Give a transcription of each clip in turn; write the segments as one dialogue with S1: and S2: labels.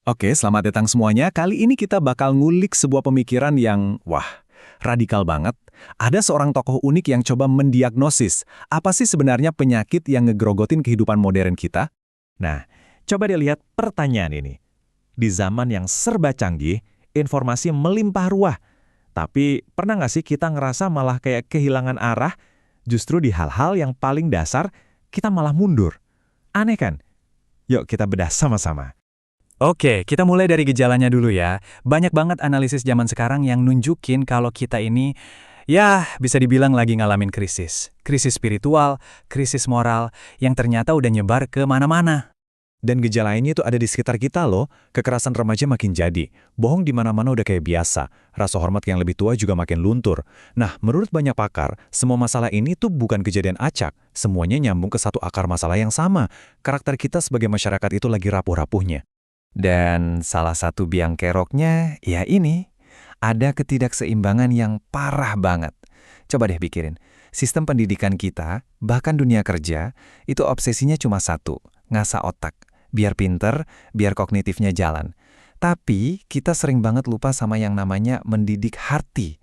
S1: Oke, selamat datang semuanya. Kali ini kita bakal ngulik sebuah pemikiran yang, radikal banget. Ada seorang tokoh unik yang coba mendiagnosis, apa sih sebenarnya penyakit yang ngegrogotin kehidupan modern kita?
S2: Nah, coba deh lihat pertanyaan ini. Di zaman yang serba canggih, informasi melimpah ruah. Tapi pernah nggak sih kita ngerasa malah kayak kehilangan arah? Justru di hal-hal yang paling dasar, kita malah mundur. Aneh kan? Yuk kita bedah sama-sama.
S1: Oke, kita mulai dari gejalanya dulu ya. Banyak banget analisis zaman sekarang yang nunjukin kalau kita ini, bisa dibilang lagi ngalamin krisis. Krisis spiritual, krisis moral, yang ternyata udah nyebar ke mana-mana.
S3: Dan gejala ini tuh ada di sekitar kita loh. Kekerasan remaja makin jadi. Bohong di mana-mana udah kayak biasa. Rasa hormat yang lebih tua juga makin luntur. Nah, menurut banyak pakar, semua masalah ini tuh bukan kejadian acak. Semuanya nyambung ke satu akar masalah yang sama. Karakter kita sebagai masyarakat itu lagi rapuh-rapuhnya.
S1: Dan salah satu biang keroknya, ya ini, ada ketidakseimbangan yang parah banget. Coba deh pikirin, sistem pendidikan kita, bahkan dunia kerja, itu obsesinya cuma satu, ngasah otak. Biar pinter, biar kognitifnya jalan. Tapi kita sering banget lupa sama yang namanya mendidik hati.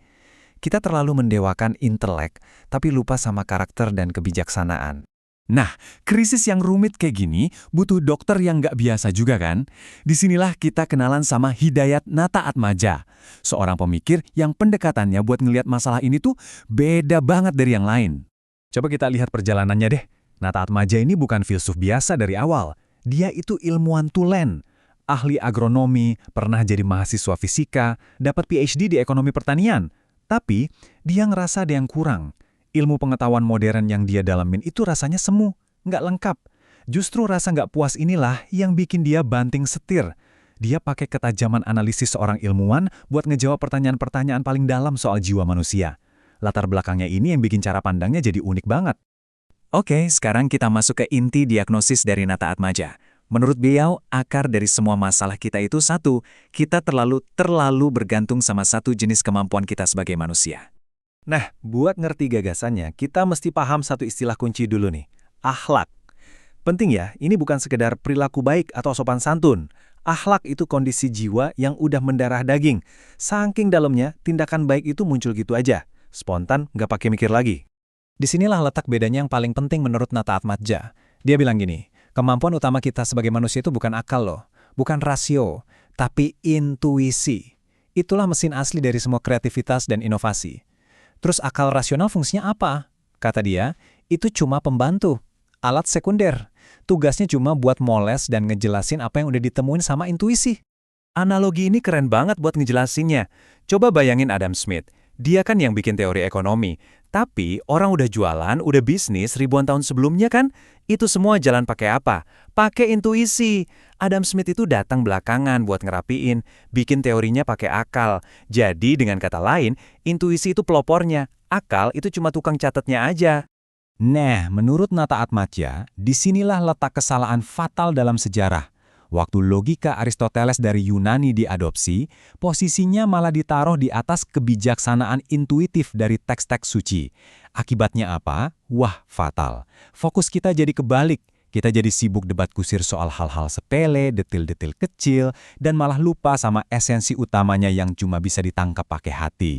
S1: Kita terlalu mendewakan intelek, tapi lupa sama karakter dan kebijaksanaan. Nah, krisis yang rumit kayak gini butuh dokter yang nggak biasa juga kan? Disinilah kita kenalan sama Hidayat Nata Atmaja, seorang pemikir yang pendekatannya buat ngelihat masalah ini tuh beda banget dari yang lain. Coba kita lihat perjalanannya deh. Nata Atmaja ini bukan filsuf biasa dari awal. Dia itu ilmuwan tulen, ahli agronomi, pernah jadi mahasiswa fisika, dapat PhD di ekonomi pertanian. Tapi dia ngerasa ada yang kurang. Ilmu pengetahuan modern yang dia dalamin itu rasanya semu, nggak lengkap. Justru rasa nggak puas inilah yang bikin dia banting setir. Dia pakai ketajaman analisis seorang ilmuwan buat ngejawab pertanyaan-pertanyaan paling dalam soal jiwa manusia. Latar belakangnya ini yang bikin cara pandangnya jadi unik banget. Oke, sekarang kita masuk ke inti diagnosis dari Nata Atmaja. Menurut beliau, akar dari semua masalah kita itu satu, kita terlalu bergantung sama satu jenis kemampuan kita sebagai manusia. Nah, buat ngerti gagasannya, kita mesti paham satu istilah kunci dulu nih, akhlak. Penting ya, ini bukan sekedar perilaku baik atau sopan santun. Akhlak itu kondisi jiwa yang udah mendarah daging. Saking dalamnya, tindakan baik itu muncul gitu aja. Spontan, nggak pakai mikir lagi. Disinilah letak bedanya yang paling penting menurut Nata Atmaja. Dia bilang gini, kemampuan utama kita sebagai manusia itu bukan akal loh, bukan rasio, tapi intuisi. Itulah mesin asli dari semua kreativitas dan inovasi. Terus akal rasional fungsinya apa? Kata dia, itu cuma pembantu, alat sekunder. Tugasnya cuma buat moles dan ngejelasin apa yang udah ditemuin sama intuisi. Analogi ini keren banget buat ngejelasinnya. Coba bayangin Adam Smith. Dia kan yang bikin teori ekonomi. Tapi orang udah jualan, udah bisnis ribuan tahun sebelumnya kan? Itu semua jalan pakai apa? Pakai intuisi. Adam Smith itu datang belakangan buat ngerapiin, bikin teorinya pakai akal. Jadi dengan kata lain, intuisi itu pelopornya. Akal itu cuma tukang catatnya aja. Nah, menurut Nata Atmaja, disinilah letak kesalahan fatal dalam sejarah. Waktu logika Aristoteles dari Yunani diadopsi, posisinya malah ditaruh di atas kebijaksanaan intuitif dari teks-teks suci. Akibatnya apa? Wah, fatal. Fokus kita jadi kebalik. Kita jadi sibuk debat kusir soal hal-hal sepele, detil-detil kecil, dan malah lupa sama esensi utamanya yang cuma bisa ditangkap pakai hati.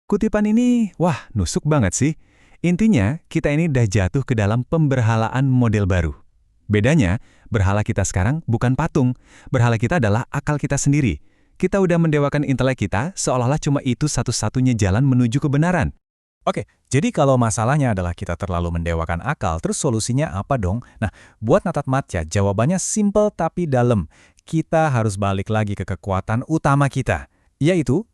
S1: Kutipan ini, nusuk banget sih. Intinya, kita ini udah jatuh ke dalam pemberhalaan model baru. Bedanya, berhala kita sekarang bukan patung. Berhala kita adalah akal kita sendiri. Kita udah mendewakan intelek kita seolah-olah cuma itu satu-satunya jalan menuju kebenaran. Oke, jadi kalau masalahnya adalah kita terlalu mendewakan akal, terus solusinya apa dong? Nah, buat Nata Atmaja, jawabannya simple tapi dalam. Kita harus balik lagi ke kekuatan utama kita, yaitu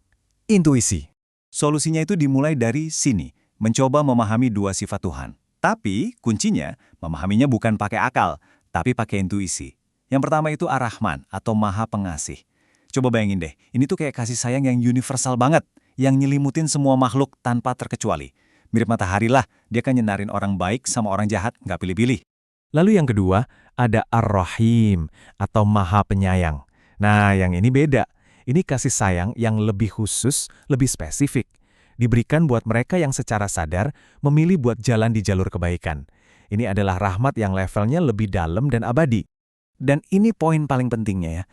S1: intuisi. Solusinya itu dimulai dari sini, mencoba memahami dua sifat Tuhan. Tapi kuncinya, memahaminya bukan pakai akal, tapi pakai intuisi. Yang pertama itu Ar-Rahman atau Maha Pengasih. Coba bayangin deh, ini tuh kayak kasih sayang yang universal banget, yang nyelimutin semua makhluk tanpa terkecuali. Mirip matahari lah, dia kan nyenarin orang baik sama orang jahat, nggak pilih-pilih. Lalu yang kedua, ada Ar-Rahim atau Maha Penyayang. Nah, yang ini beda. Ini kasih sayang yang lebih khusus, lebih spesifik. Diberikan buat mereka yang secara sadar memilih buat jalan di jalur kebaikan. Ini adalah rahmat yang levelnya lebih dalam dan abadi. Dan ini poin paling pentingnya ya.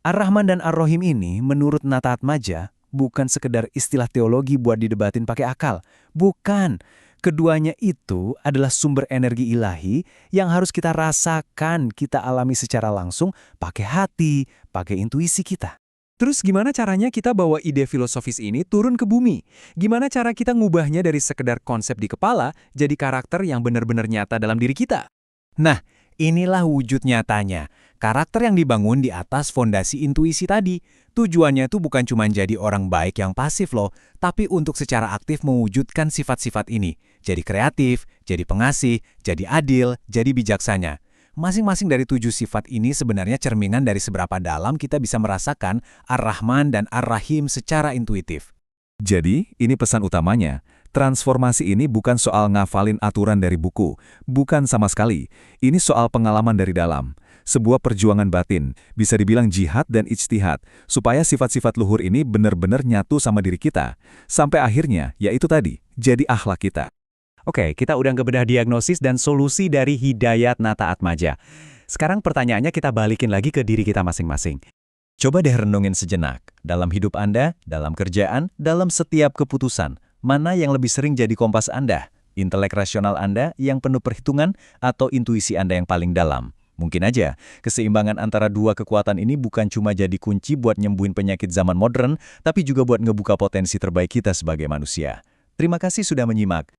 S1: Ar-Rahman dan Ar-Rahim ini menurut Nata Atmaja bukan sekedar istilah teologi buat didebatin pakai akal. Bukan. Keduanya itu adalah sumber energi ilahi yang harus kita rasakan, kita alami secara langsung pakai hati, pakai intuisi kita.
S4: Terus gimana caranya kita bawa ide filosofis ini turun ke bumi? Gimana cara kita ngubahnya dari sekedar konsep di kepala jadi karakter yang benar-benar nyata dalam diri kita?
S1: Nah, inilah wujud nyatanya. Karakter yang dibangun di atas fondasi intuisi tadi. Tujuannya tuh bukan cuma jadi orang baik yang pasif loh, tapi untuk secara aktif mewujudkan sifat-sifat ini. Jadi kreatif, jadi pengasih, jadi adil, jadi bijaksana. Masing-masing dari 7 sifat ini sebenarnya cerminan dari seberapa dalam kita bisa merasakan Ar-Rahman dan Ar-Rahim secara intuitif.
S3: Jadi, ini pesan utamanya. Transformasi ini bukan soal ngafalin aturan dari buku. Bukan sama sekali. Ini soal pengalaman dari dalam. Sebuah perjuangan batin, bisa dibilang jihad dan ijtihad, supaya sifat-sifat luhur ini benar-benar nyatu sama diri kita. Sampai akhirnya, yaitu tadi, jadi akhlak kita.
S4: Oke, kita udah ngebedah diagnosis dan solusi dari Hidayat Nata Atmaja. Sekarang pertanyaannya kita balikin lagi ke diri kita masing-masing.
S2: Coba deh renungin sejenak. Dalam hidup Anda, dalam kerjaan, dalam setiap keputusan, mana yang lebih sering jadi kompas Anda? Intelek rasional Anda yang penuh perhitungan atau intuisi Anda yang paling dalam? Mungkin aja, keseimbangan antara dua kekuatan ini bukan cuma jadi kunci buat nyembuhin penyakit zaman modern, tapi juga buat ngebuka potensi terbaik kita sebagai manusia. Terima kasih sudah menyimak.